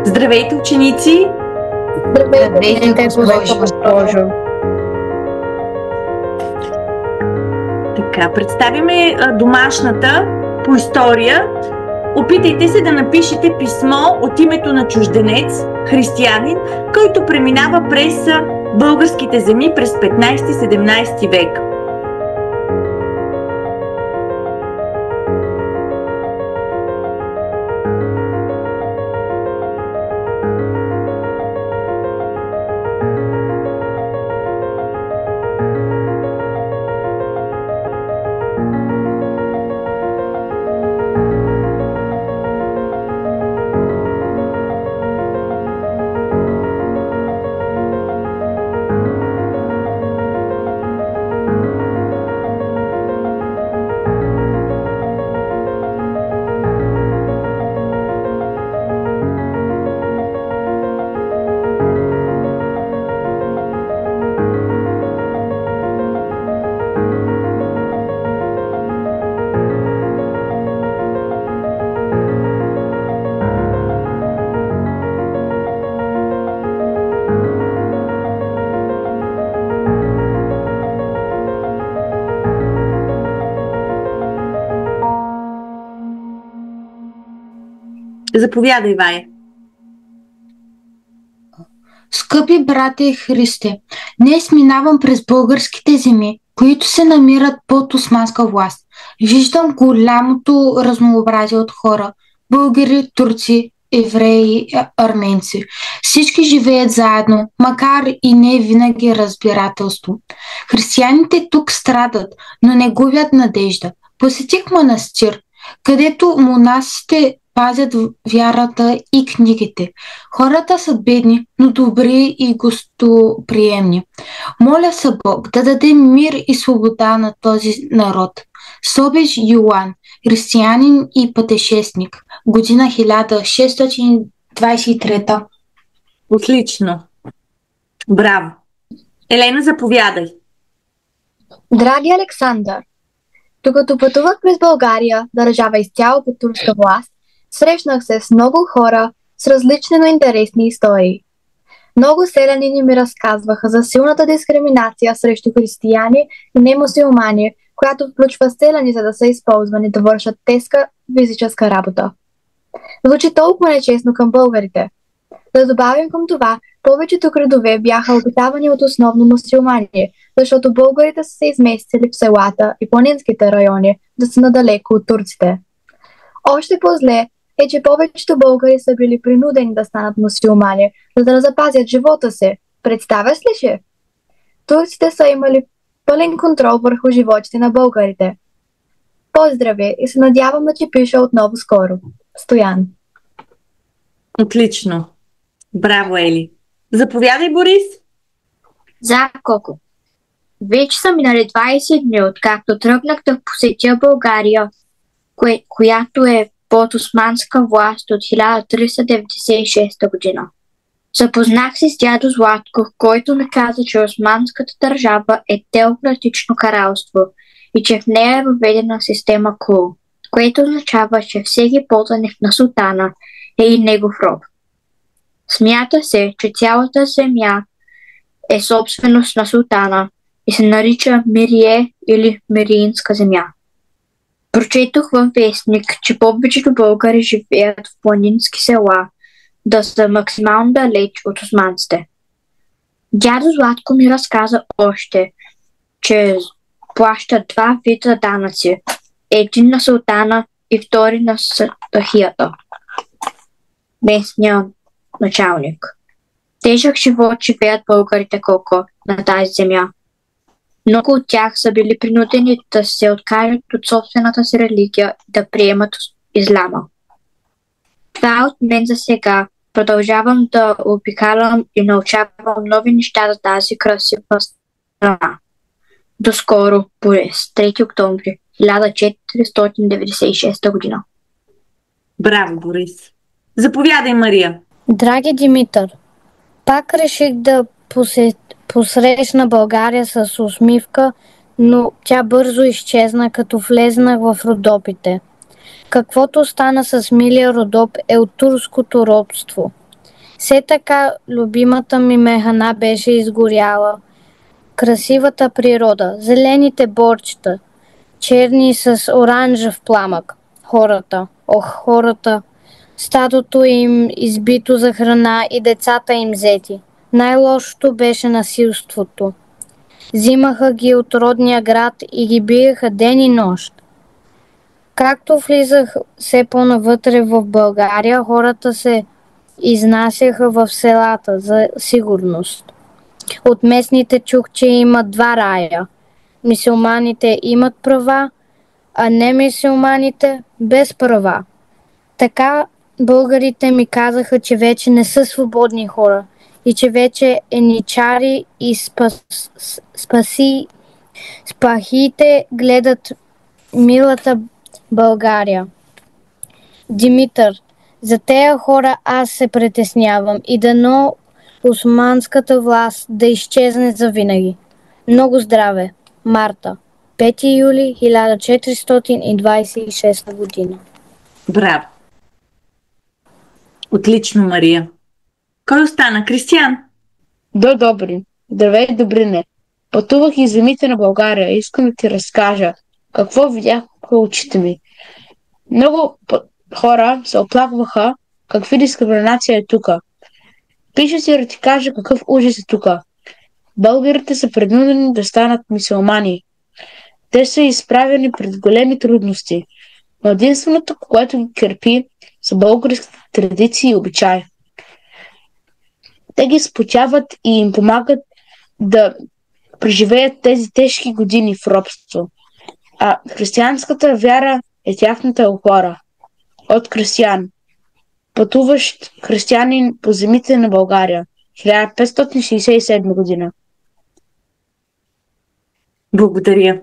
Здравейте, ученици! Здравейте, госпожо. Така, представяме домашната по история. Опитайте се да напишете писмо от името на чужденец, християнин, който преминава през българските земи през 15-17 век. Заповядай, Вая. Скъпи братя и Христе, днес минавам през българските земи, които се намират под османска власт. Виждам голямото разнообразие от хора – българи, турци, евреи, арменци. Всички живеят заедно, макар и не винаги разбирателство. Християните тук страдат, но не губят надежда. Посетих манастир, където монасите пазят вярата и книгите. Хората са бедни, но добри и гостоприемни. Моля се Бог да даде мир и свобода на този народ. Собич Йоан, християнин и пътешественик, година 1623. Отлично. Браво. Елена, заповядай. Драги Александър, докато пътувах през България, държава изцяло под турска власт, срещнах се с много хора с различни, но интересни истории. Много селянини ми разказваха за силната дискриминация срещу християни и немусулмани, която включва селяни, за да са използвани да вършат тежка физическа работа. Звучи толкова нечестно към българите. Да добавим към това, повечето градове бяха обитавани от основно мусулмани, защото българите са се изместили в селата и планинските райони да са надалеко от турците. Още по-зле е, че повечето българи са били принудени да станат мусулмани, за да запазят живота си. Представяш ли си? Турците са имали пълен контрол върху животите на българите. Поздрави и се надявам да ти пиша отново скоро. Стоян. Отлично. Браво, Ели. Заповядай, Борис. За Коко. Вече са минали 20 дни, откакто тръгнах да посетя България, която е под османска власт от 1396 година. Запознах се с дядо Златко, който ми каза, че османската държава е теократично кралство и че в нея е въведена система кул, което означава, че всеки ползваник на султана е и негов роб. Смята се, че цялата земя е собственост на султана и се нарича Мирие или Мириинска земя. Прочетох във вестник, че повечето българи живеят в планински села, да са максимално далеч от османците. Дядо Златко ми разказа още, че плащат два вида данъци. Един на султана и втори на сатахията, местния началник. Тежък живот живеят българите Коко на тази земя. Много от тях са били принудени да се откажат от собствената си религия и да приемат ислама. Това е от мен за сега. Продължавам да обикалям и научавам нови неща за тази красива страна. До скоро, Борис, 3 октомври 1496 година. Браво, Борис. Заповядай, Мария. Драги Димитър, пак реших да посрещна България с усмивка, но тя бързо изчезна, като влезнах в Родопите. Каквото стана с милия Родоп е от турското робство. Все така любимата ми механа беше изгоряла. Красивата природа, зелените борчета, черни с оранжев пламък. Хората, стадото им избито за храна и децата им взети. Най-лошото беше насилството. Взимаха ги от родния град и ги биеха ден и нощ. Както влизах все по-навътре в България, хората се изнасяха в селата за сигурност. От местните чух, че имат два рая. Мюсюлманите имат права, а не мюсюлманите без права. Така българите ми казаха, че вече не са свободни хора и че вече еничари и спахите гледат милата България. Димитър, за тея хора аз се притеснявам и дано османската власт да изчезне завинаги. Много здраве! Марта, 5 юли 1426 година. Браво! Отлично, Мария. Кой остана? Кристиян? Добри. Здравей, Добрине. Пътувах из земите на България и искам да ти разкажа какво видях по очите ми. Много хора се оплакваха какви дискриминация е тука. Пиша си да ти кажа какъв ужас е тука. Българите са принудени да станат мюсюлмани. Те са изправени пред големи трудности, но единственото, което ги кърпи, са българските традиции и обичаи. Те ги спочават и им помагат да преживеят тези тежки години в робство. А християнската вяра е тяхната опора. От Кристиян, пътуващ християнин по земите на България, 1567 година. Благодаря.